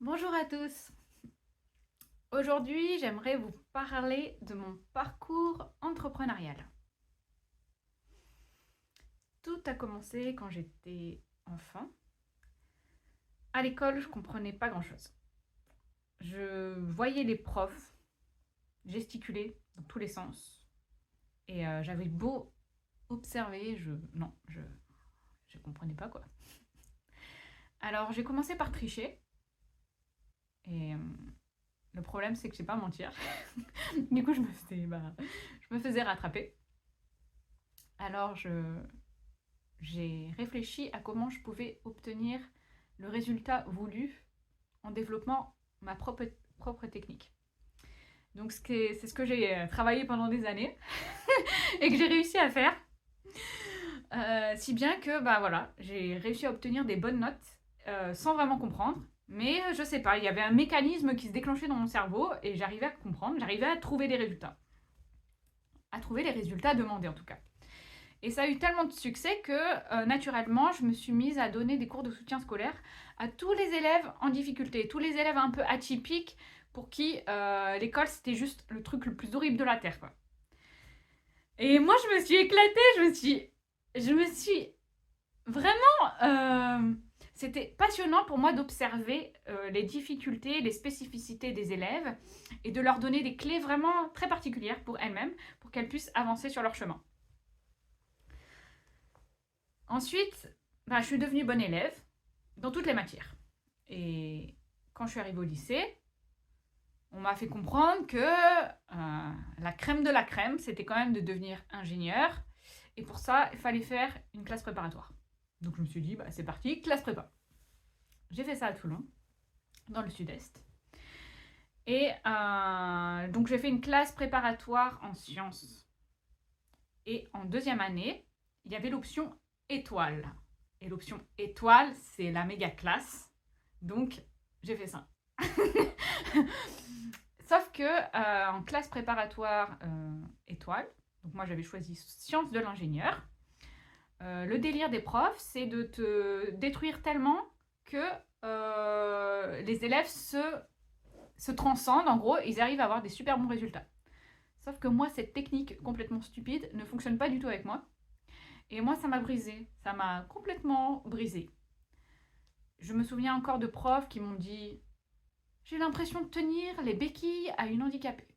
Bonjour à tous. Aujourd'hui, j'aimerais vous parler de mon parcours entrepreneurial. Tout a commencé quand j'étais enfant. À l'école, je comprenais pas grand-chose. Je voyais les profs gesticuler dans tous les sens et j'avais beau observer, je comprenais pas quoi. Alors, j'ai commencé par tricher et le problème, c'est que je sais pas mentir. Du coup, je me faisais rattraper. Alors, j'ai réfléchi à comment je pouvais obtenir le résultat voulu en développant ma propre technique. Donc, c'est ce que j'ai travaillé pendant des années et que j'ai réussi à faire. Si bien que, voilà, j'ai réussi à obtenir des bonnes notes sans vraiment comprendre. Mais je sais pas, il y avait un mécanisme qui se déclenchait dans mon cerveau et j'arrivais à comprendre, j'arrivais à trouver des résultats. À trouver les résultats demandés en tout cas. Et ça a eu tellement de succès que naturellement, je me suis mise à donner des cours de soutien scolaire à tous les élèves en difficulté, tous les élèves un peu atypiques pour qui l'école c'était juste le truc le plus horrible de la terre, quoi. Et moi, je me suis éclatée, je me suis vraiment, c'était passionnant pour moi d'observer les difficultés, les spécificités des élèves et de leur donner des clés vraiment très particulières pour elles-mêmes, pour qu'elles puissent avancer sur leur chemin. Ensuite, je suis devenue bonne élève dans toutes les matières. Et quand je suis arrivée au lycée, on m'a fait comprendre que la crème de la crème, c'était quand même de devenir ingénieur. Et pour ça, il fallait faire une classe préparatoire. Donc je me suis dit, c'est parti, classe prépa. J'ai fait ça à Toulon, dans le sud-est. Et donc j'ai fait une classe préparatoire en sciences. Et en deuxième année, il y avait l'option étoile. Et l'option étoile, c'est la méga classe. Donc, j'ai fait ça. Sauf que en classe préparatoire étoile, donc moi j'avais choisi sciences de l'ingénieur, le délire des profs, c'est de te détruire tellement que les élèves se transcendent, en gros, ils arrivent à avoir des super bons résultats. Sauf que moi, cette technique complètement stupide ne fonctionne pas du tout avec moi. Et moi, ça m'a brisé. Ça m'a complètement brisé. Je me souviens encore de profs qui m'ont dit « J'ai l'impression de tenir les béquilles à une handicapée. »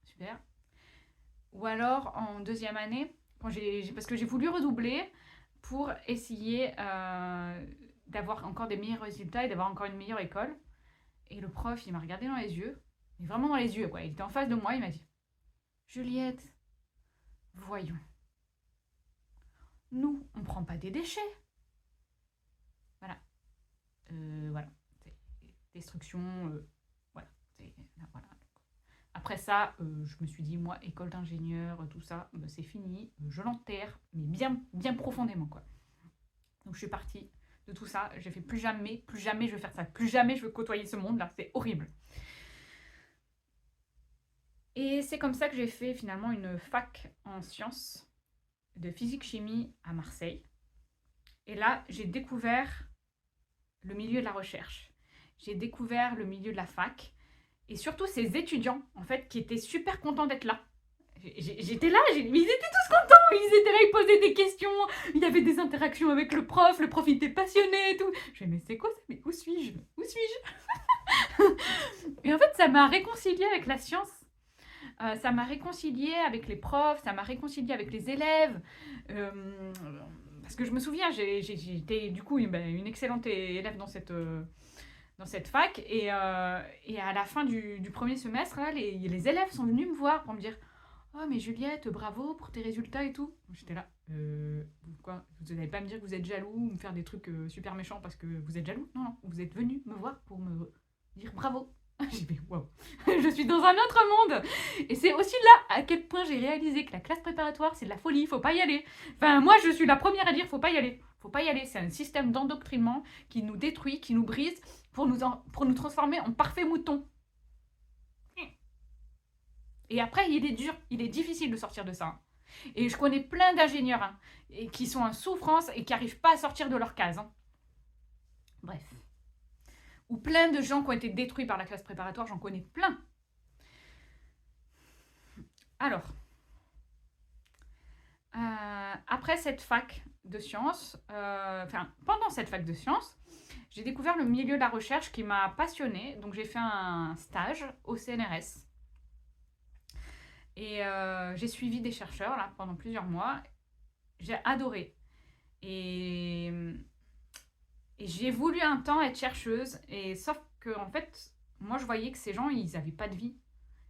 Super. Ou alors, en deuxième année, parce que j'ai voulu redoubler pour essayer d'avoir encore des meilleurs résultats et d'avoir encore une meilleure école. Et le prof, il m'a regardé dans les yeux, mais vraiment dans les yeux, quoi. Il était en face de moi, il m'a dit « Juliette, voyons. Nous, on ne prend pas des déchets. » Voilà. Voilà. Destruction. Voilà. Voilà. Après ça, je me suis dit, moi, école d'ingénieur, tout ça, c'est fini. Je l'enterre, mais bien, bien profondément, quoi. Donc je suis partie de tout ça. J'ai fait plus jamais je veux faire ça. Plus jamais je veux côtoyer ce monde-là. C'est horrible. Et c'est comme ça que j'ai fait finalement une fac en sciences de physique-chimie à Marseille. Et là, j'ai découvert le milieu de la recherche. J'ai découvert le milieu de la fac. Et surtout ces étudiants, en fait, qui étaient super contents d'être là. J'étais là, mais ils étaient tous contents, ils étaient là, ils posaient des questions, il y avait des interactions avec le prof il était passionné et tout. Je me disais, mais c'est quoi ça? Mais où suis-je? Où suis-je? Et en fait, ça m'a réconciliée avec la science. Ça m'a réconciliée avec les profs, ça m'a réconciliée avec les élèves. Parce que je me souviens, j'étais du coup une excellente élève dans cette fac. Et à la fin du premier semestre, là, les élèves sont venus me voir pour me dire « Oh, mais Juliette, bravo pour tes résultats et tout. » J'étais là quoi, vous n'allez pas me dire que vous êtes jaloux ou me faire des trucs super méchants parce que vous êtes jaloux? Non, non, vous êtes venus me voir pour me dire bravo. J'ai fait waouh, je suis dans un autre monde. Et c'est aussi là à quel point j'ai réalisé que la classe préparatoire c'est de la folie, faut pas y aller. Enfin, moi je suis la première à dire faut pas y aller. Faut pas y aller, c'est un système d'endoctrinement qui nous détruit, qui nous brise pour nous transformer en parfaits moutons. Et après, il est dur, il est difficile de sortir de ça. Et je connais plein d'ingénieurs qui sont en souffrance et qui n'arrivent pas à sortir de leur case. Bref. ou plein de gens qui ont été détruits par la classe préparatoire, j'en connais plein. Alors, après cette fac de sciences, pendant cette fac de sciences, j'ai découvert le milieu de la recherche qui m'a passionnée. Donc j'ai fait un stage au CNRS. Et j'ai suivi des chercheurs là, pendant plusieurs mois. J'ai adoré. Et j'ai voulu un temps être chercheuse. Et sauf que, en fait, moi je voyais que ces gens, ils n'avaient pas de vie.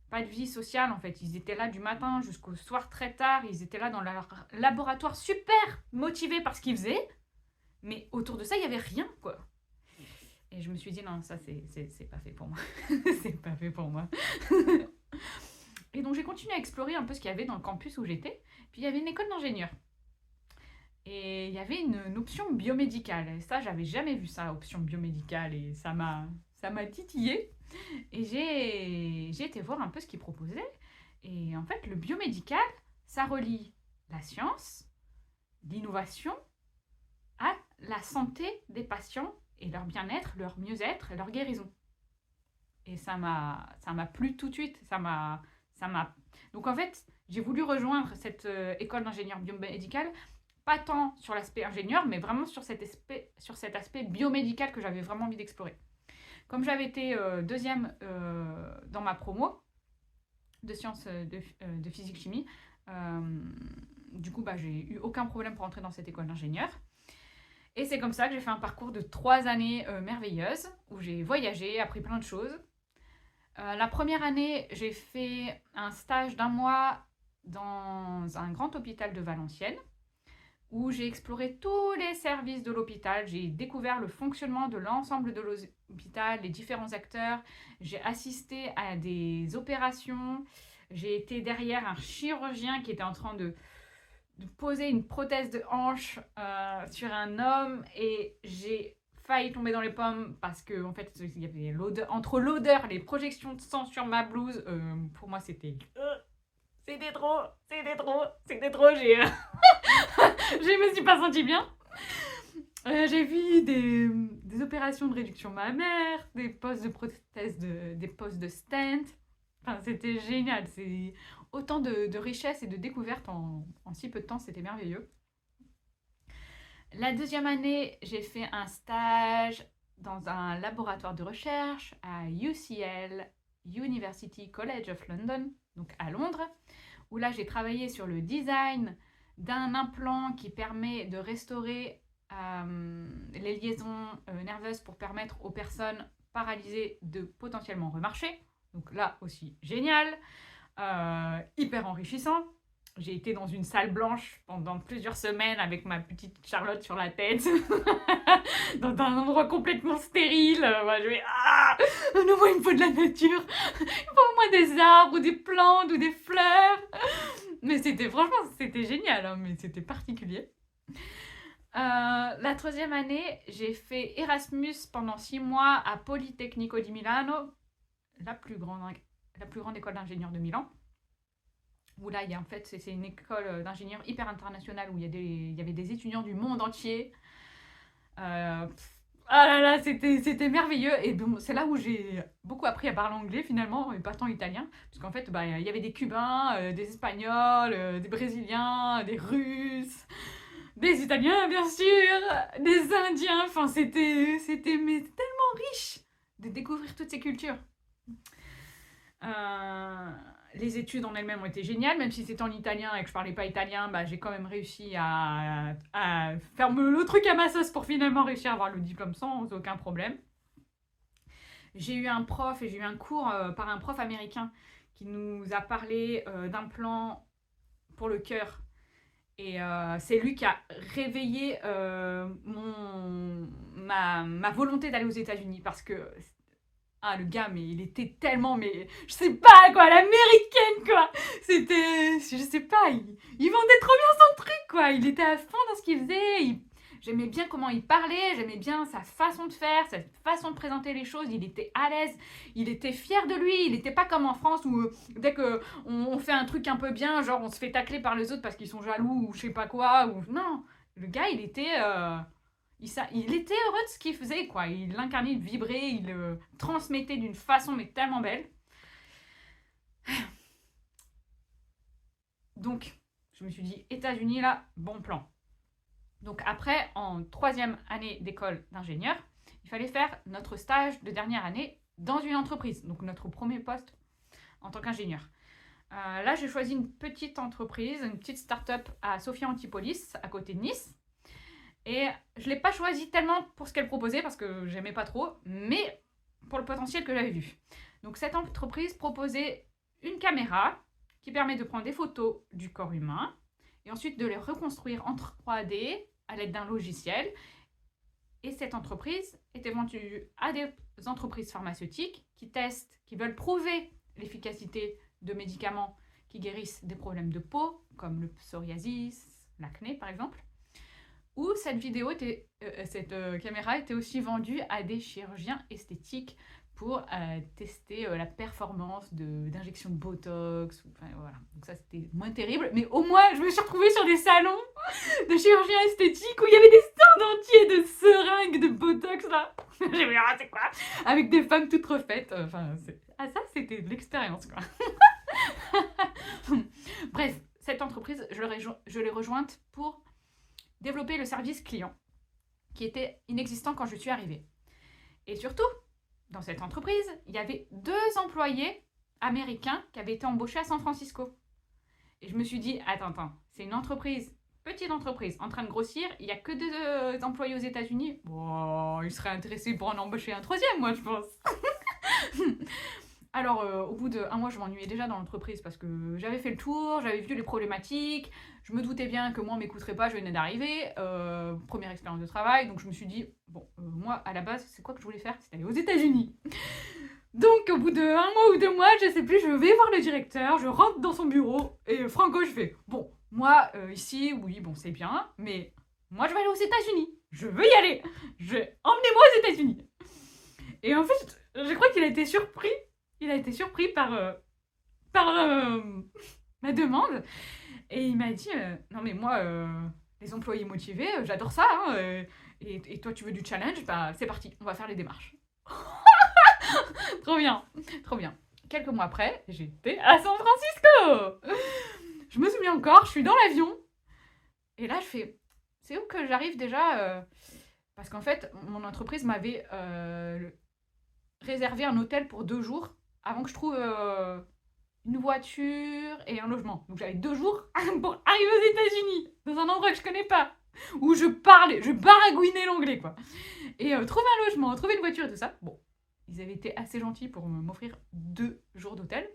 Pas de vie sociale en fait. Ils étaient là du matin jusqu'au soir très tard. Ils étaient là dans leur laboratoire super motivés par ce qu'ils faisaient. Mais autour de ça, il n'y avait rien quoi. Et je me suis dit non, ça c'est pas fait pour moi. C'est pas fait pour moi. Et donc j'ai continué à explorer un peu ce qu'il y avait dans le campus où j'étais. Puis il y avait une école d'ingénieurs. Et il y avait une option biomédicale. Et ça, j'avais jamais vu ça, option biomédicale. Et ça m'a titillée. Et j'ai été voir un peu ce qu'ils proposaient. Et en fait, le biomédical, ça relie la science, l'innovation à la santé des patients et leur bien-être, leur mieux-être et leur guérison. Et ça m'a plu tout de suite. Donc en fait, j'ai voulu rejoindre cette école d'ingénieur biomédical, pas tant sur l'aspect ingénieur, mais vraiment sur cet aspect biomédical que j'avais vraiment envie d'explorer. Comme j'avais été deuxième dans ma promo de sciences de physique-chimie, du coup, j'ai eu aucun problème pour entrer dans cette école d'ingénieur. Et c'est comme ça que j'ai fait un parcours de 3 années merveilleuses, où j'ai voyagé, appris plein de choses. La première année, j'ai fait un stage d'1 mois dans un grand hôpital de Valenciennes, où j'ai exploré tous les services de l'hôpital. J'ai découvert le fonctionnement de l'ensemble de l'hôpital, les différents acteurs. J'ai assisté à des opérations. J'ai été derrière un chirurgien qui était en train de poser une prothèse de hanche sur un homme, et j'ai failli tomber dans les pommes parce que en fait il y avait entre l'odeur, les projections de sang sur ma blouse, pour moi c'était trop, je me suis pas sentie bien. J'ai vu des opérations de réduction mammaire, des postes de prothèse, des postes de stent. Enfin, c'était génial. C'est autant de richesse et de découvertes en si peu de temps. C'était merveilleux. La deuxième année, j'ai fait un stage dans un laboratoire de recherche à UCL, University College of London, donc à Londres, où là j'ai travaillé sur le design d'un implant qui permet de restaurer les liaisons nerveuses pour permettre aux personnes paralysées de potentiellement remarcher. Donc là aussi, génial, hyper enrichissant. J'ai été dans une salle blanche pendant plusieurs semaines avec ma petite Charlotte sur la tête, dans un endroit complètement stérile. Moi, je vais non, moi, il me faut de la nature, il me faut au moins des arbres ou des plantes ou des fleurs. Mais franchement, c'était génial, hein, mais c'était particulier. La troisième année, j'ai fait Erasmus pendant 6 mois à Politecnico di Milano, la plus grande école d'ingénieurs de Milan. Où là, en fait, c'est une école d'ingénieurs hyper internationale où il y avait des étudiants du monde entier. Ah là là, c'était merveilleux. Et bon, c'est là où j'ai beaucoup appris à parler anglais finalement, et pas tant italien. Parce qu'en fait, il y avait des Cubains, des Espagnols, des Brésiliens, des Russes, des Italiens bien sûr, des Indiens. Enfin, c'était mais tellement riche de découvrir toutes ces cultures. Les études en elles-mêmes ont été géniales, même si c'était en italien et que je parlais pas italien, j'ai quand même réussi à faire le truc à ma sauce pour finalement réussir à avoir le diplôme sans aucun problème. J'ai eu un prof et j'ai eu un cours par un prof américain qui nous a parlé d'un plan pour le cœur. Et c'est lui qui a réveillé ma volonté d'aller aux États-Unis, parce que le gars, mais il était tellement, mais je sais pas quoi, l'américaine quoi. C'était, je sais pas, il vendait trop bien son truc quoi. Il était à fond dans ce qu'il faisait. J'aimais bien comment il parlait, j'aimais bien sa façon de faire, sa façon de présenter les choses. Il était à l'aise, il était fier de lui. Il était pas comme en France où dès que on fait un truc un peu bien, genre on se fait tacler par les autres parce qu'ils sont jaloux ou je sais pas quoi. Non, le gars il était il était heureux de ce qu'il faisait, quoi. Il l'incarnait, il vibrait, il transmettait d'une façon mais tellement belle. Donc, je me suis dit, États-Unis, là, bon plan. Donc après, en 3e année d'école d'ingénieur, il fallait faire notre stage de dernière année dans une entreprise. Donc notre premier poste en tant qu'ingénieur. Là, j'ai choisi une petite entreprise, une petite start-up à Sophia Antipolis, à côté de Nice. Et je ne l'ai pas choisie tellement pour ce qu'elle proposait, parce que j'aimais pas trop, mais pour le potentiel que j'avais vu. Donc cette entreprise proposait une caméra qui permet de prendre des photos du corps humain et ensuite de les reconstruire en 3D à l'aide d'un logiciel. Et cette entreprise était vendue à des entreprises pharmaceutiques qui testent, qui veulent prouver l'efficacité de médicaments qui guérissent des problèmes de peau, comme le psoriasis, l'acné par exemple. Ou cette caméra était aussi vendue à des chirurgiens esthétiques pour tester la performance d'injection de Botox. Enfin, voilà. Donc ça, c'était moins terrible. Mais au moins, je me suis retrouvée sur des salons de chirurgiens esthétiques où il y avait des stands entiers de seringues de Botox, là. J'ai vu, ah, c'est quoi? Avec des femmes toutes refaites. Enfin, ça, c'était de l'expérience, quoi. Bref, cette entreprise, je l'ai rejointe pour développer le service client, qui était inexistant quand je suis arrivée. Et surtout, dans cette entreprise, il y avait 2 employés américains qui avaient été embauchés à San Francisco. Et je me suis dit, attends, c'est une entreprise, petite entreprise, en train de grossir, il n'y a que 2 employés aux États-Unis. Bon, ils seraient intéressés pour en embaucher un 3e, moi, je pense. Alors, au bout d'1 mois, je m'ennuyais déjà dans l'entreprise parce que j'avais fait le tour, j'avais vu les problématiques, je me doutais bien que moi, on ne m'écouterait pas, je venais d'arriver, première expérience de travail, donc je me suis dit, bon, moi, à la base, c'est quoi que je voulais faire? C'était aller aux États-Unis. Donc, au bout de 1 mois ou 2 mois, je sais plus, je vais voir le directeur, je rentre dans son bureau, et franco, je fais, bon, moi, ici, oui, bon, c'est bien, mais moi, je vais aller aux États-Unis. Je veux y aller. Emmenez-moi aux États-Unis. Et en fait, je crois qu'il a été surpris. Il a été surpris par ma demande. Et il m'a dit, non mais moi, les employés motivés, j'adore ça. Hein, et toi, tu veux du challenge? Bah, c'est parti, on va faire les démarches. Trop bien, trop bien. Quelques mois après, j'étais à San Francisco. Je me souviens encore, je suis dans l'avion. Et là, je fais, c'est où que j'arrive déjà parce qu'en fait, mon entreprise m'avait réservé un hôtel pour 2 jours avant que je trouve une voiture et un logement. Donc j'avais 2 jours pour arriver aux États-Unis, dans un endroit que je connais pas, où je baragouinais l'anglais, quoi. Et trouver un logement, trouver une voiture et tout ça. Bon, ils avaient été assez gentils pour m'offrir 2 jours d'hôtel.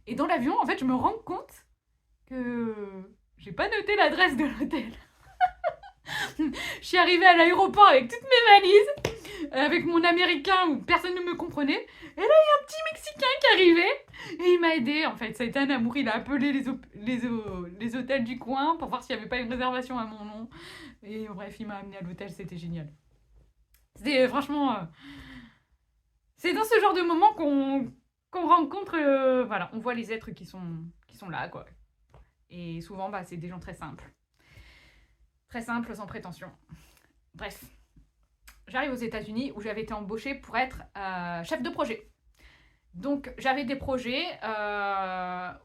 Et dans l'avion, en fait, je me rends compte que j'ai pas noté l'adresse de l'hôtel. Je suis arrivée à l'aéroport avec toutes mes valises, avec mon américain où personne ne me comprenait. Et là, il y a un petit Mexicain qui arrivait et il m'a aidé. En fait, ça a été un amour. Il a appelé les hôtels du coin pour voir s'il n'y avait pas une réservation à mon nom. Et bref, il m'a amené à l'hôtel. C'était génial. C'était franchement... c'est dans ce genre de moment qu'on rencontre... voilà, on voit les êtres qui sont là, quoi. Et souvent, bah, c'est des gens très simples. Très simple, sans prétention. Bref, j'arrive aux États-Unis où j'avais été embauchée pour être chef de projet. Donc, j'avais des projets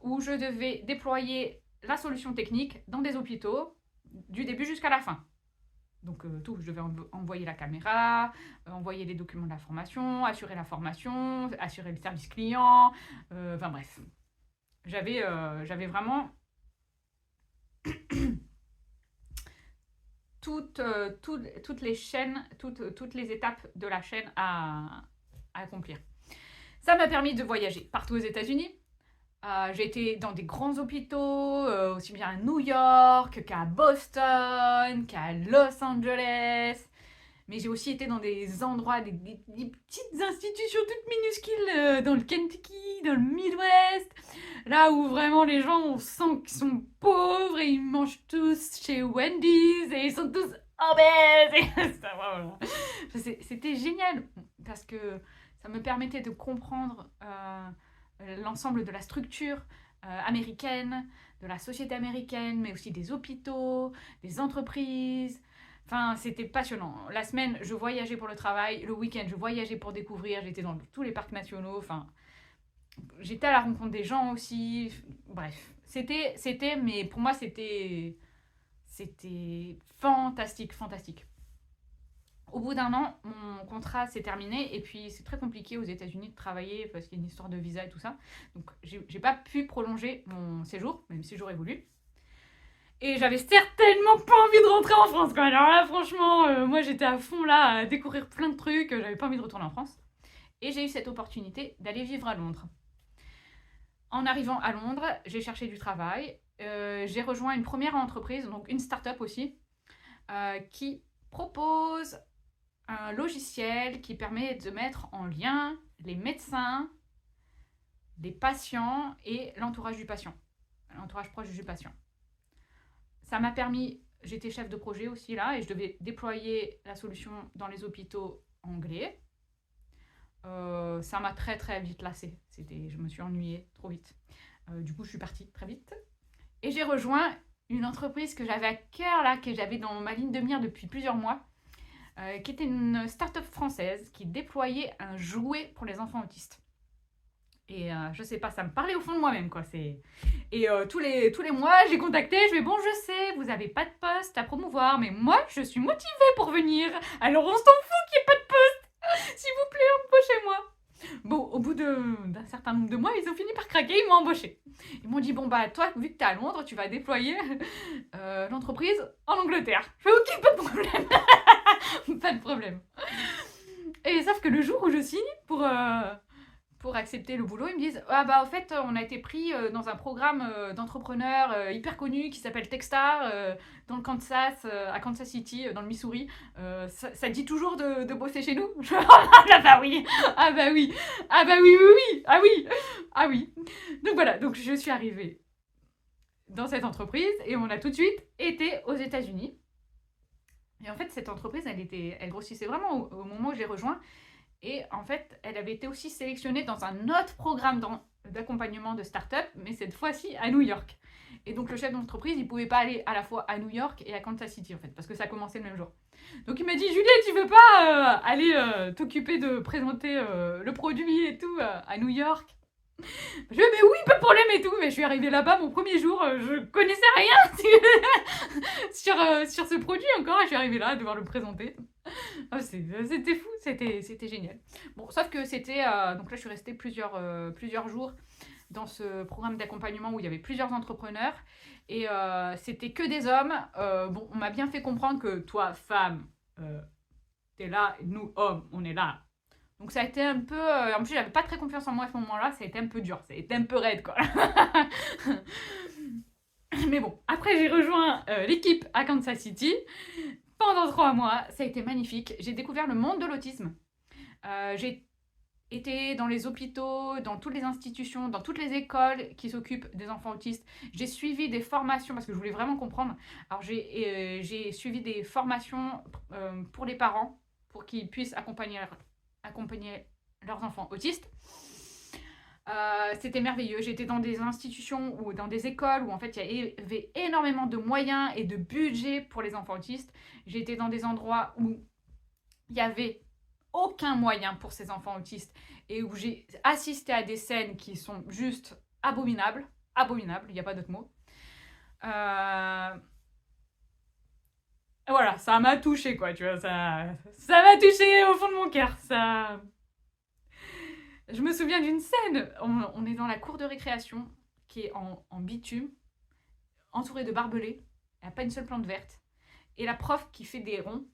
où je devais déployer la solution technique dans des hôpitaux du début jusqu'à la fin. Donc, tout, je devais envoyer la caméra, envoyer les documents de la formation, assurer le service client, enfin bref. J'avais vraiment... toutes les chaînes, toutes les étapes de la chaîne à accomplir. Ça m'a permis de voyager partout aux États-Unis. J'ai été dans des grands hôpitaux, aussi bien à New York qu'à Boston, qu'à Los Angeles. Mais j'ai aussi été dans des endroits, des petites institutions toutes minuscules, dans le Kentucky, dans le Midwest, là où vraiment les gens, on sent qu'ils sont pauvres et ils mangent tous chez Wendy's et ils sont tous obèses. C'était génial parce que ça me permettait de comprendre l'ensemble de la structure américaine, de la société américaine, mais aussi des hôpitaux, des entreprises. Enfin, c'était passionnant. La semaine, je voyageais pour le travail. Le week-end, je voyageais pour découvrir. J'étais dans tous les parcs nationaux. Enfin, j'étais à la rencontre des gens aussi. Bref, mais pour moi, c'était fantastique, fantastique. Au bout d'un an, mon contrat s'est terminé et puis c'est très compliqué aux États-Unis de travailler parce qu'il y a une histoire de visa et tout ça. Donc j'ai pas pu prolonger mon séjour, même si j'aurais voulu. Et j'avais certainement pas envie de rentrer en France, quoi. Alors là, franchement, moi j'étais à fond là à découvrir plein de trucs. J'avais pas envie de retourner en France. Et j'ai eu cette opportunité d'aller vivre à Londres. En arrivant à Londres, j'ai cherché du travail. J'ai rejoint une première entreprise, donc une start-up aussi, qui propose un logiciel qui permet de mettre en lien les médecins, les patients et l'entourage du patient, l'entourage proche du patient. Ça m'a permis, j'étais chef de projet aussi là, et je devais déployer la solution dans les hôpitaux anglais. Ça m'a très très vite lassée. Je me suis ennuyée trop vite. Du coup, je suis partie très vite. Et j'ai rejoint une entreprise que j'avais à cœur là, que j'avais dans ma ligne de mire depuis plusieurs mois, qui était une start-up française qui déployait un jouet pour les enfants autistes. Et je sais pas, ça me parlait au fond de moi-même, quoi. Et tous les mois, j'ai contacté, je vais bon, je sais, vous avez pas de poste à promouvoir, mais moi, je suis motivée pour venir. Alors on s'en fout qu'il n'y ait pas de poste. S'il vous plaît, embauchez-moi. Bon, au bout d'un certain nombre de mois, ils ont fini par craquer, ils m'ont embauché. Ils m'ont dit, bon bah toi, vu que t'es à Londres, tu vas déployer l'entreprise en Angleterre. Je fais ok, pas de problème. Pas de problème. Et sauf que le jour où je signe pour accepter le boulot, ils me disent ah bah au fait on a été pris dans un programme d'entrepreneurs hyper connu qui s'appelle Techstar dans le Kansas, à Kansas City, dans le Missouri. Ça dit toujours de bosser chez nous. Ah bah oui, ah bah oui, ah bah oui, oui, oui, ah oui, ah oui. Donc voilà, donc je suis arrivée dans cette entreprise et on a tout de suite été aux États-Unis. Et en fait, cette entreprise, elle grossissait vraiment au moment où je l'ai rejoint. Et en fait, elle avait été aussi sélectionnée dans un autre programme d'accompagnement de start-up, mais cette fois-ci à New York. Et donc le chef d'entreprise, il ne pouvait pas aller à la fois à New York et à Kansas City, en fait, parce que ça commençait le même jour. Donc il m'a dit, Juliette, tu veux pas aller t'occuper de présenter le produit et tout à New York? Je lui ai dit, mais oui, pas de problème et tout. Mais je suis arrivée là-bas mon premier jour, je connaissais rien sur ce produit encore. Et je suis arrivée là à devoir le présenter. Oh, c'était fou, c'était génial. Bon, sauf que c'était... donc là, je suis restée plusieurs jours dans ce programme d'accompagnement où il y avait plusieurs entrepreneurs. Et c'était que des hommes. Bon, on m'a bien fait comprendre que toi, femme, t'es là, et nous, hommes, on est là. Donc ça a été un peu... en plus, j'avais pas très confiance en moi à ce moment-là. Ça a été un peu dur, ça a été un peu raide, quoi. Mais bon, après, j'ai rejoint l'équipe à Kansas City. Pendant 3 mois, ça a été magnifique. J'ai découvert le monde de l'autisme. J'ai été dans les hôpitaux, dans toutes les institutions, dans toutes les écoles qui s'occupent des enfants autistes. J'ai suivi des formations parce que je voulais vraiment comprendre. Alors j'ai suivi des formations pour les parents, pour qu'ils puissent accompagner leurs enfants autistes. C'était merveilleux. J'étais dans des institutions ou dans des écoles où en fait il y avait énormément de moyens et de budget pour les enfants autistes. J'étais dans des endroits où il y avait aucun moyen pour ces enfants autistes et où j'ai assisté à des scènes qui sont juste abominables, il n'y a pas d'autre mot. Voilà, ça m'a touché quoi, tu vois, ça m'a touché au fond de mon cœur, ça. Je me souviens d'une scène, on est dans la cour de récréation qui est en bitume, entourée de barbelés, il n'y a pas une seule plante verte, et la prof qui fait des ronds,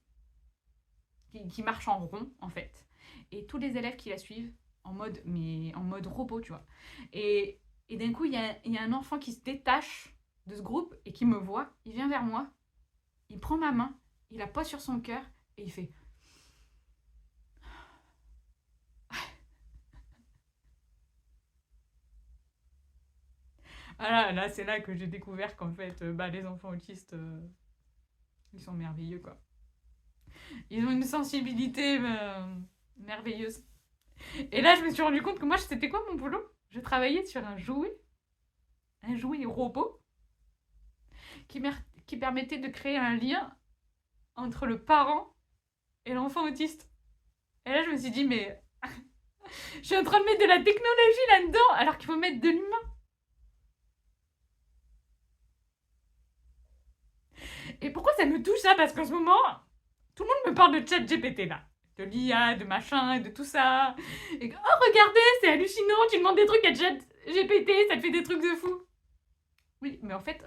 qui marche en rond en fait, et tous les élèves qui la suivent en mode robot, tu vois. Et d'un coup, il y a un enfant qui se détache de ce groupe et qui me voit, il vient vers moi, il prend ma main, il la pose sur son cœur et il fait... Ah là, c'est là que j'ai découvert qu'en fait, les enfants autistes, ils sont merveilleux, quoi. Ils ont une sensibilité merveilleuse. Et là, je me suis rendu compte que moi, c'était quoi mon boulot? Je travaillais sur un jouet robot, qui permettait de créer un lien entre le parent et l'enfant autiste. Et là, je me suis dit, mais je suis en train de mettre de la technologie là-dedans, alors qu'il faut mettre de l'humain. Et pourquoi ça me touche ça? Parce qu'en ce moment, tout le monde me parle de ChatGPT là. De l'IA, de machin, de tout ça. Et oh, regardez, c'est hallucinant, tu demandes des trucs à ChatGPT, ça te fait des trucs de fou. Oui, mais en fait,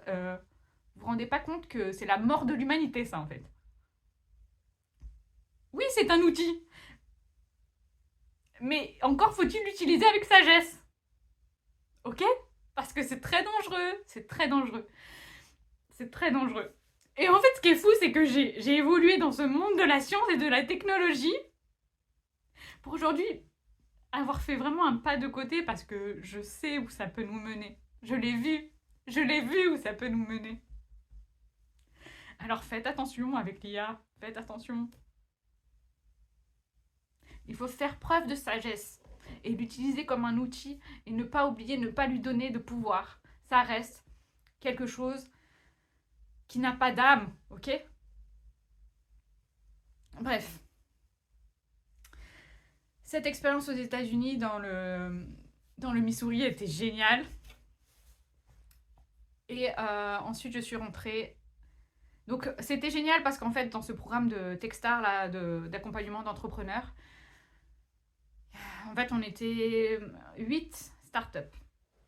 vous vous rendez pas compte que c'est la mort de l'humanité, ça, en fait. Oui, c'est un outil. Mais encore faut-il l'utiliser avec sagesse. Ok? Parce que c'est très dangereux. C'est très dangereux. C'est très dangereux. Et en fait, ce qui est fou, c'est que j'ai évolué dans ce monde de la science et de la technologie pour aujourd'hui avoir fait vraiment un pas de côté parce que je sais où ça peut nous mener. Je l'ai vu. Je l'ai vu où ça peut nous mener. Alors faites attention avec l'IA. Faites attention. Il faut faire preuve de sagesse et l'utiliser comme un outil et ne pas oublier, ne pas lui donner de pouvoir. Ça reste quelque chose qui n'a pas d'âme, ok? Bref. Cette expérience aux États-Unis dans le Missouri était géniale. Et ensuite, je suis rentrée. Donc, c'était génial parce qu'en fait, dans ce programme de Techstar, là, d'accompagnement d'entrepreneurs, en fait, on était 8 startups.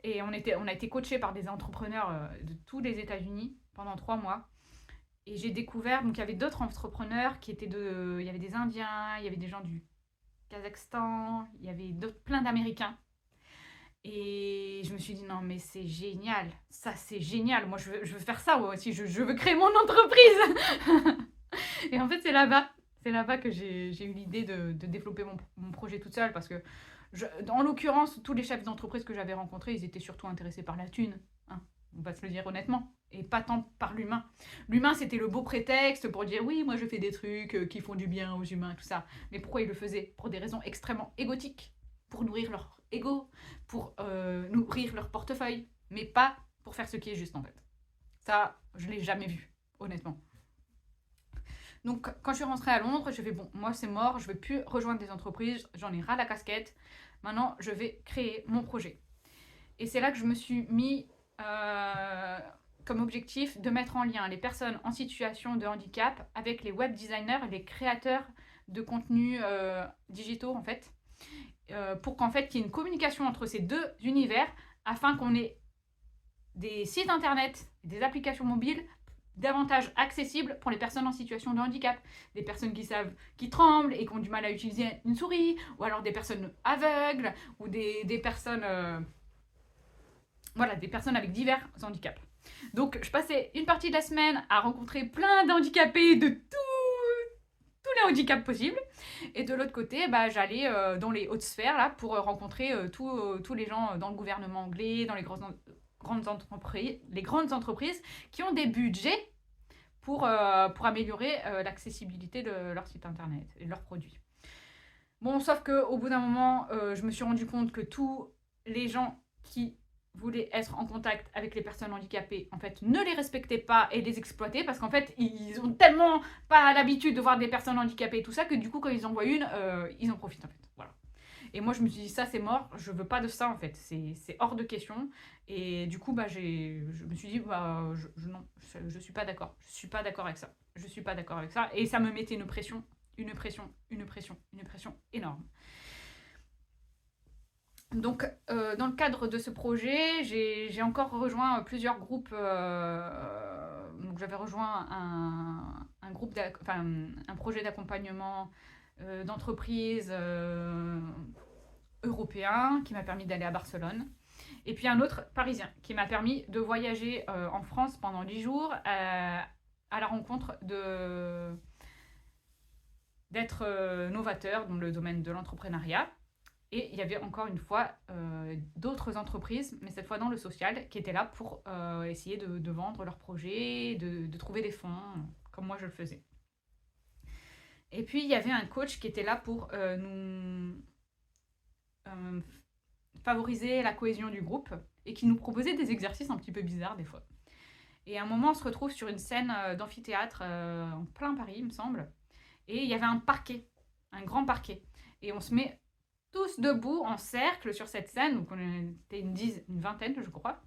Et on a été coachés par des entrepreneurs de tous les États-Unis pendant 3 mois. Et j'ai découvert, donc il y avait d'autres entrepreneurs qui étaient il y avait des Indiens, il y avait des gens du Kazakhstan, il y avait plein d'Américains. Et je me suis dit, non, mais c'est génial, ça c'est génial, moi je veux faire ça moi aussi, je veux créer mon entreprise. Et en fait, c'est là-bas que j'ai eu l'idée de développer mon projet toute seule parce que, en l'occurrence, tous les chefs d'entreprise que j'avais rencontrés, ils étaient surtout intéressés par la thune, hein, on va se le dire honnêtement, et pas tant par l'humain. L'humain, c'était le beau prétexte pour dire oui, moi je fais des trucs qui font du bien aux humains, tout ça. Mais pourquoi ils le faisaient? Pour des raisons extrêmement égotiques, pour nourrir leur ego, pour nourrir leur portefeuille, mais pas pour faire ce qui est juste en fait. Ça, je l'ai jamais vu, honnêtement. Donc, quand je suis rentrée à Londres, je fais bon, moi c'est mort, je ne vais plus rejoindre des entreprises, j'en ai ras la casquette. Maintenant, je vais créer mon projet. Et c'est là que je me suis mis comme objectif de mettre en lien les personnes en situation de handicap avec les web designers et les créateurs de contenus digitaux en fait, pour qu'en fait qu'il y ait une communication entre ces deux univers afin qu'on ait des sites internet, des applications mobiles davantage accessibles pour les personnes en situation de handicap. Des personnes qui tremblent et qui ont du mal à utiliser une souris, ou alors des personnes aveugles, ou des personnes, voilà, des personnes avec divers handicaps. Donc je passais une partie de la semaine à rencontrer plein d'handicapés de tous les handicaps possibles. Et de l'autre côté, bah, j'allais dans les hautes sphères là, pour rencontrer tous les gens dans le gouvernement anglais, dans les grandes entreprises qui ont des budgets pour améliorer l'accessibilité de leur site internet et de leurs produits. Bon, sauf qu'au bout d'un moment, je me suis rendu compte que tous les gens qui voulaient être en contact avec les personnes handicapées, en fait, ne les respectaient pas et les exploitaient parce qu'en fait, ils ont tellement pas l'habitude de voir des personnes handicapées et tout ça que du coup, quand ils en voient une, ils en profitent en fait. Voilà. Et moi, je me suis dit, ça, c'est mort, je veux pas de ça, en fait. C'est hors de question. Et du coup, bah, je me suis dit, bah, non, je suis pas d'accord. Je suis pas d'accord avec ça. Je suis pas d'accord avec ça. Et ça me mettait une pression énorme. Donc, dans le cadre de ce projet, j'ai encore rejoint plusieurs groupes. Donc, j'avais rejoint un groupe, un projet d'accompagnement d'entreprise européen qui m'a permis d'aller à Barcelone. Et puis un autre parisien qui m'a permis de voyager en France pendant 10 jours à la rencontre d'être novateur dans le domaine de l'entrepreneuriat. Et il y avait encore une fois d'autres entreprises, mais cette fois dans le social, qui étaient là pour essayer de vendre leurs projets, de trouver des fonds, comme moi je le faisais. Et puis il y avait un coach qui était là pour nous favoriser la cohésion du groupe et qui nous proposait des exercices un petit peu bizarres des fois. Et à un moment, on se retrouve sur une scène d'amphithéâtre en plein Paris, il me semble. Et il y avait un parquet, un grand parquet. Et on se met tous debout en cercle sur cette scène. Donc on était une vingtaine, je crois.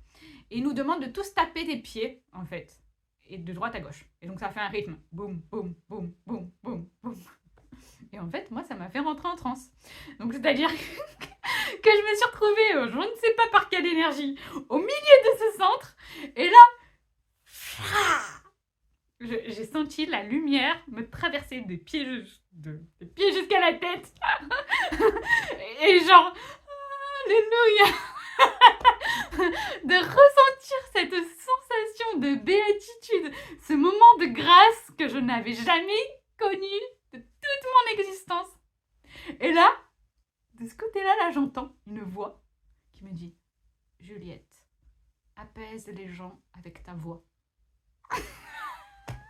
Et il nous demande de tous taper des pieds, en fait. Et de droite à gauche. Et donc ça fait un rythme. Boum, boum, boum, boum, boum, boum. Et en fait, moi, ça m'a fait rentrer en transe. Donc c'est-à-dire que je me suis retrouvée, je ne sais pas par quelle énergie, au milieu de ce centre. Et là, j'ai senti la lumière me traverser des pieds jusqu'à la tête. Et genre, alléluia. De ressentir cette sensation de béatitude, ce moment de grâce que je n'avais jamais connu de toute mon existence. Et là, de ce côté-là, là, j'entends une voix qui me dit « Juliette, apaise les gens avec ta voix. »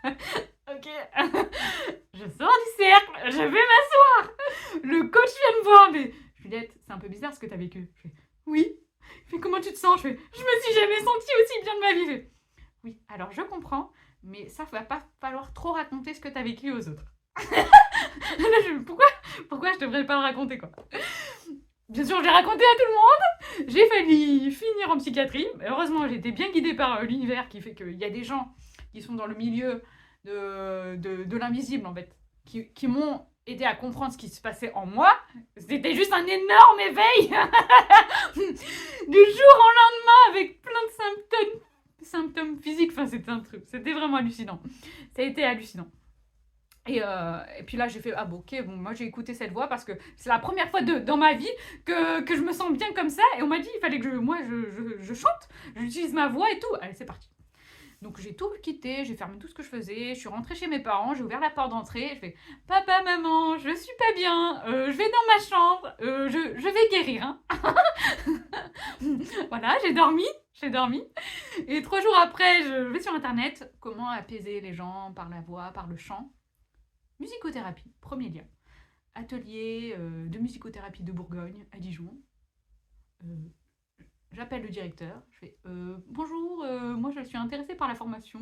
Ok, je sors du cercle, je vais m'asseoir. Le coach vient me voir, mais Juliette, c'est un peu bizarre ce que t'as vécu. Je fais oui. Il fait comment tu te sens? Je fais je me suis jamais sentie aussi bien de ma vie. Je fais oui, alors je comprends, mais ça va pas falloir trop raconter ce que t'as vécu aux autres. Là, pourquoi je devrais pas le raconter quoi? Bien sûr, je l'ai raconté à tout le monde. J'ai failli finir en psychiatrie. Heureusement, j'ai été bien guidée par l'univers qui fait qu'il y a des gens qui sont dans le milieu de l'invisible, en fait, qui m'ont aidé à comprendre ce qui se passait en moi. C'était juste un énorme éveil du jour au lendemain avec plein de symptômes physiques. Enfin, c'était un truc. C'était vraiment hallucinant. Ça a été hallucinant. Et puis là, j'ai fait ah bon, ok, bon, moi j'ai écouté cette voix parce que c'est la première fois dans ma vie que je me sens bien comme ça. Et on m'a dit il fallait que je chante, j'utilise ma voix et tout. Allez, c'est parti. Donc j'ai tout quitté, j'ai fermé tout ce que je faisais, je suis rentrée chez mes parents, j'ai ouvert la porte d'entrée, je fais papa, maman, je suis pas bien, je vais dans ma chambre, je vais guérir. Hein. Voilà, j'ai dormi. Et 3 jours après, je vais sur internet, comment apaiser les gens par la voix, par le chant. Musicothérapie, premier lien. Atelier de musicothérapie de Bourgogne à Dijon. J'appelle le directeur, je fais bonjour, moi je suis intéressée par la formation,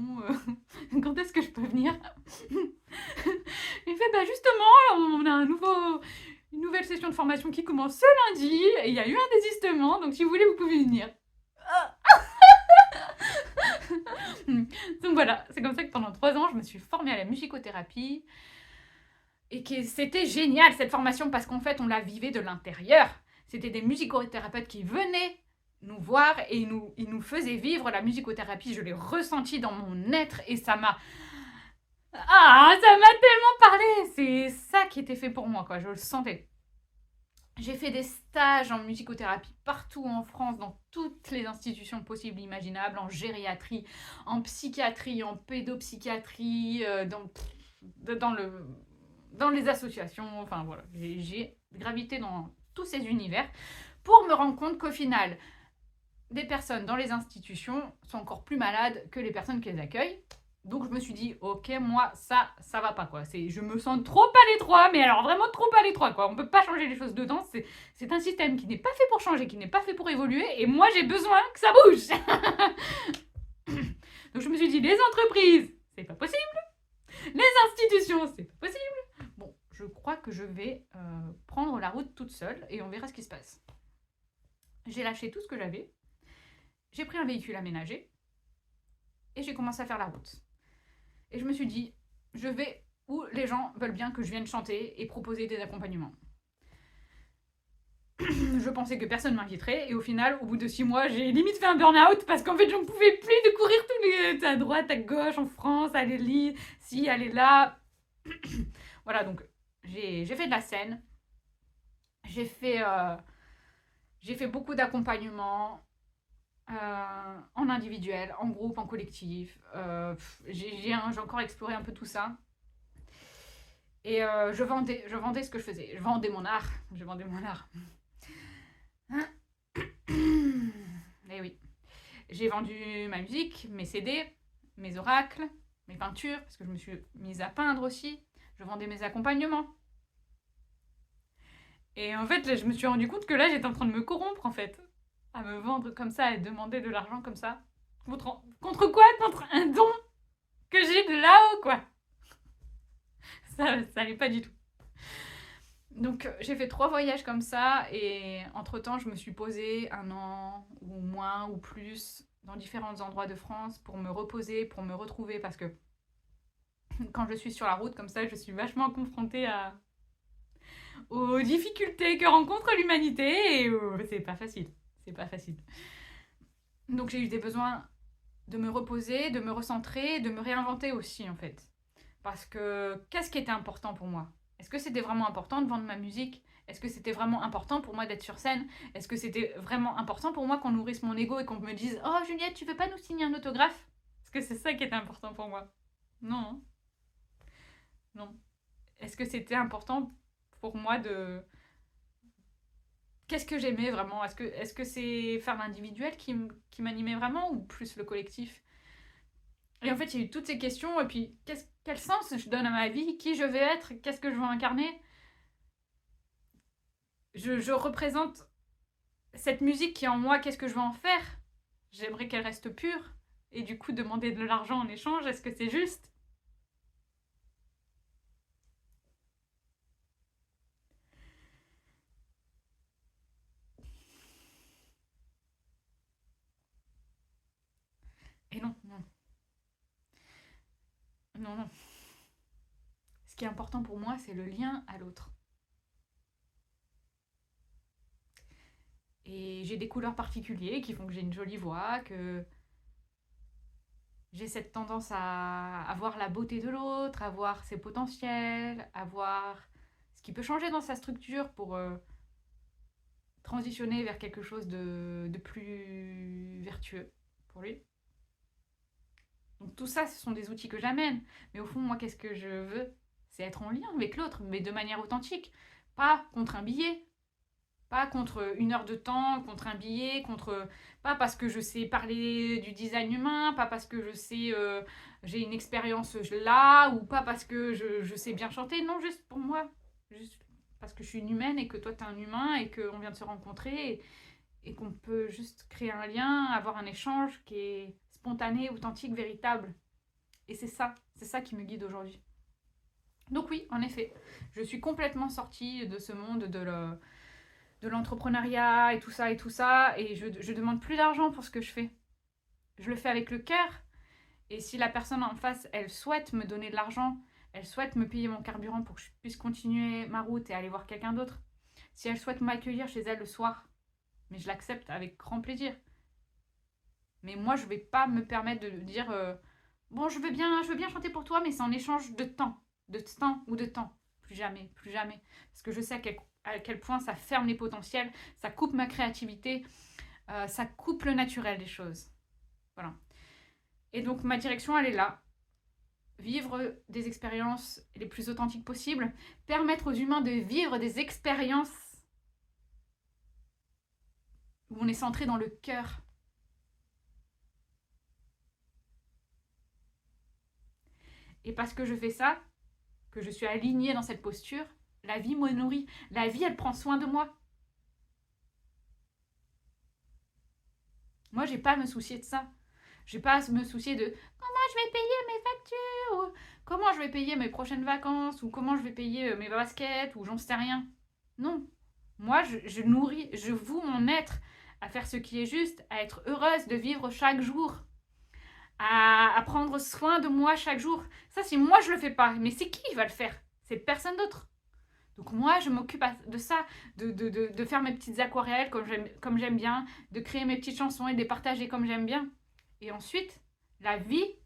quand est-ce que je peux venir? Il fait bah justement, on a une nouvelle session de formation qui commence ce lundi, et il y a eu un désistement, donc si vous voulez, vous pouvez venir. Donc voilà, c'est comme ça que pendant 3 ans, je me suis formée à la musicothérapie. Et que c'était génial cette formation parce qu'en fait, on la vivait de l'intérieur. C'était des musicothérapeutes qui venaient nous voir et ils nous faisaient vivre la musicothérapie. Je l'ai ressenti dans mon être et ça m'a tellement parlé. C'est ça qui était fait pour moi, quoi. Je le sentais. J'ai fait des stages en musicothérapie partout en France, dans toutes les institutions possibles et imaginables, en gériatrie, en psychiatrie, en pédopsychiatrie, dans les associations, enfin voilà, j'ai gravité dans tous ces univers pour me rendre compte qu'au final, des personnes dans les institutions sont encore plus malades que les personnes qui les accueillent. Donc je me suis dit, ok, moi, ça va pas, quoi. Je me sens trop à l'étroit, mais alors vraiment trop à l'étroit, quoi. On peut pas changer les choses dedans. C'est un système qui n'est pas fait pour changer, qui n'est pas fait pour évoluer, et moi, j'ai besoin que ça bouge. Donc je me suis dit, les entreprises, c'est pas possible. Les institutions, c'est pas possible. Bon, je crois que je vais prendre la route toute seule, et on verra ce qui se passe. J'ai lâché tout ce que j'avais. J'ai pris un véhicule aménagé, et j'ai commencé à faire la route. Et je me suis dit, je vais où les gens veulent bien que je vienne chanter et proposer des accompagnements. Je pensais que personne m'inviterait et au final, au bout de 6 mois, j'ai limite fait un burn-out parce qu'en fait, j'en pouvais plus de courir à droite, à gauche, en France, aller ici, aller là. Voilà, donc j'ai fait de la scène. J'ai fait beaucoup d'accompagnements en individuel, en groupe, en collectif. J'ai encore exploré un peu tout ça. Et je vendais ce que je faisais. Je vendais mon art. Et oui. J'ai vendu ma musique, mes CD, mes oracles, mes peintures, parce que je me suis mise à peindre aussi. Je vendais mes accompagnements. Et en fait, là, je me suis rendu compte que là, j'étais en train de me corrompre, en fait. À me vendre comme ça et demander de l'argent comme ça. Contre quoi? Contre un don que j'ai de là-haut, quoi. Ça allait pas du tout. Donc j'ai fait 3 voyages comme ça et entre-temps je me suis posée 1 an ou moins ou plus dans différents endroits de France pour me reposer, pour me retrouver parce que quand je suis sur la route comme ça, je suis vachement confrontée aux difficultés que rencontre l'humanité et c'est pas facile. C'est pas facile. Donc j'ai eu des besoins de me reposer, de me recentrer, de me réinventer aussi en fait. Parce que qu'est-ce qui était important pour moi? Est-ce que c'était vraiment important de vendre ma musique? Est-ce que c'était vraiment important pour moi d'être sur scène? Est-ce que c'était vraiment important pour moi qu'on nourrisse mon ego et qu'on me dise «Oh Juliette, tu veux pas nous signer un autographe?» Est-ce que c'est ça qui était important pour moi? Non. Non. Est-ce que c'était important pour moi de... Qu'est-ce que j'aimais vraiment? Est-ce que c'est faire l'individuel qui m'animait vraiment ou plus le collectif? Et en fait, il y a eu toutes ces questions, et puis quel sens je donne à ma vie? Qui je vais être? Qu'est-ce que je veux incarner? Je représente cette musique qui est en moi, qu'est-ce que je veux en faire? J'aimerais qu'elle reste pure. Et du coup, demander de l'argent en échange, est-ce que c'est juste? Et non, non. Non, non. Ce qui est important pour moi, c'est le lien à l'autre. Et j'ai des couleurs particulières qui font que j'ai une jolie voix, que j'ai cette tendance à voir la beauté de l'autre, à voir ses potentiels, à voir ce qui peut changer dans sa structure pour transitionner vers quelque chose de plus vertueux pour lui. Donc tout ça, ce sont des outils que j'amène. Mais au fond, moi, qu'est-ce que je veux? C'est être en lien avec l'autre, mais de manière authentique. Pas contre un billet, pas contre 1 heure de temps, contre un billet, pas parce que je sais parler du design humain, pas parce que je sais j'ai une expérience là, ou pas parce que je sais bien chanter. Non, juste pour moi. Juste parce que je suis une humaine et que toi, t'es un humain et qu'on vient de se rencontrer et qu'on peut juste créer un lien, avoir un échange qui est spontané, authentique, véritable. Et c'est ça qui me guide aujourd'hui. Donc oui, en effet, je suis complètement sortie de ce monde de l'entrepreneuriat et tout ça, et je demande plus d'argent pour ce que je fais. Je le fais avec le cœur, et si la personne en face, elle souhaite me donner de l'argent, elle souhaite me payer mon carburant pour que je puisse continuer ma route et aller voir quelqu'un d'autre, si elle souhaite m'accueillir chez elle le soir, mais je l'accepte avec grand plaisir. Mais moi, je vais pas me permettre de dire bon, je veux bien chanter pour toi, mais c'est en échange de temps ou de temps. Plus jamais, plus jamais. Parce que je sais à quel point ça ferme les potentiels, ça coupe ma créativité, ça coupe le naturel des choses. Voilà. Et donc ma direction, elle est là. Vivre des expériences les plus authentiques possibles, permettre aux humains de vivre des expériences où on est centré dans le cœur. Et parce que je fais ça, que je suis alignée dans cette posture, la vie me nourrit. La vie, elle prend soin de moi. Moi, j'ai pas à me soucier de ça. J'ai pas à me soucier de comment je vais payer mes factures, ou comment je vais payer mes prochaines vacances, ou comment je vais payer mes baskets, ou j'en sais rien. Non. Moi, je nourris, je voue mon être à faire ce qui est juste, à être heureuse de vivre chaque jour, à prendre soin de moi chaque jour. Ça, si moi je le fais pas, mais c'est qui va le faire? C'est personne d'autre. Donc moi, je m'occupe de ça, de faire mes petites aquarelles comme j'aime bien, de créer mes petites chansons et de les partager comme j'aime bien. Et ensuite, la vie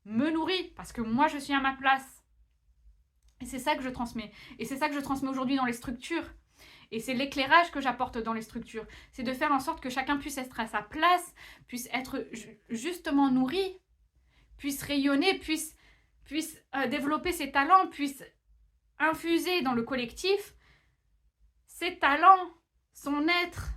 me nourrit parce que moi, je suis à ma place. Et c'est ça que je transmets. Et c'est ça que je transmets aujourd'hui dans les structures. Et c'est l'éclairage que j'apporte dans les structures. C'est de faire en sorte que chacun puisse être à sa place, puisse être justement nourri, puisse rayonner, puisse développer ses talents, puisse infuser dans le collectif ses talents, son être.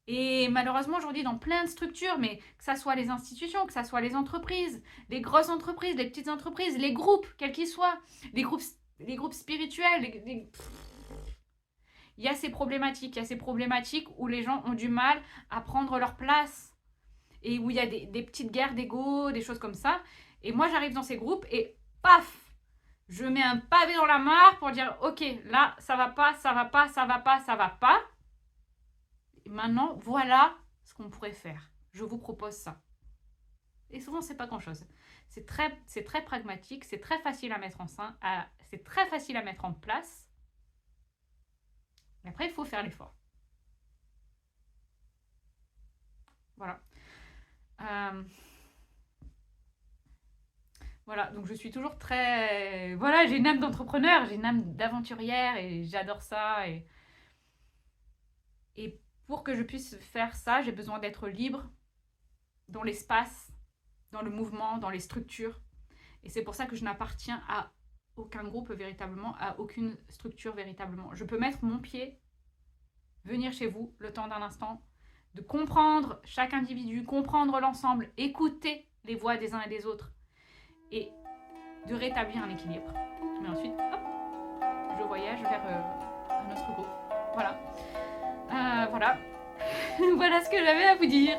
Et malheureusement aujourd'hui dans plein de structures, mais que ça soit les institutions, que ça soit les entreprises, les grosses entreprises, les petites entreprises, les groupes, quels qu'ils soient, les groupes spirituels, il y a ces problématiques où les gens ont du mal à prendre leur place. et où il y a des petites guerres d'ego, des choses comme ça. Et moi, j'arrive dans ces groupes et paf, je mets un pavé dans la mare pour dire ok, là, ça va pas, ça va pas, ça va pas, ça va pas. Et maintenant, voilà ce qu'on pourrait faire. Je vous propose ça. Et souvent, c'est pas grand-chose. C'est très pragmatique, c'est très facile à mettre c'est très facile à mettre en place. Et après, il faut faire l'effort. Voilà. Voilà, donc je suis toujours très... Voilà, j'ai une âme d'entrepreneur, j'ai une âme d'aventurière et j'adore ça. Et pour que je puisse faire ça, j'ai besoin d'être libre dans l'espace, dans le mouvement, dans les structures. Et c'est pour ça que je n'appartiens à aucun groupe véritablement, à aucune structure véritablement. Je peux mettre mon pied, venir chez vous le temps d'un instant, de comprendre chaque individu, comprendre l'ensemble, écouter les voix des uns et des autres et de rétablir un équilibre. Mais ensuite, hop, je voyage vers un autre groupe. Voilà. Voilà. Voilà ce que j'avais à vous dire.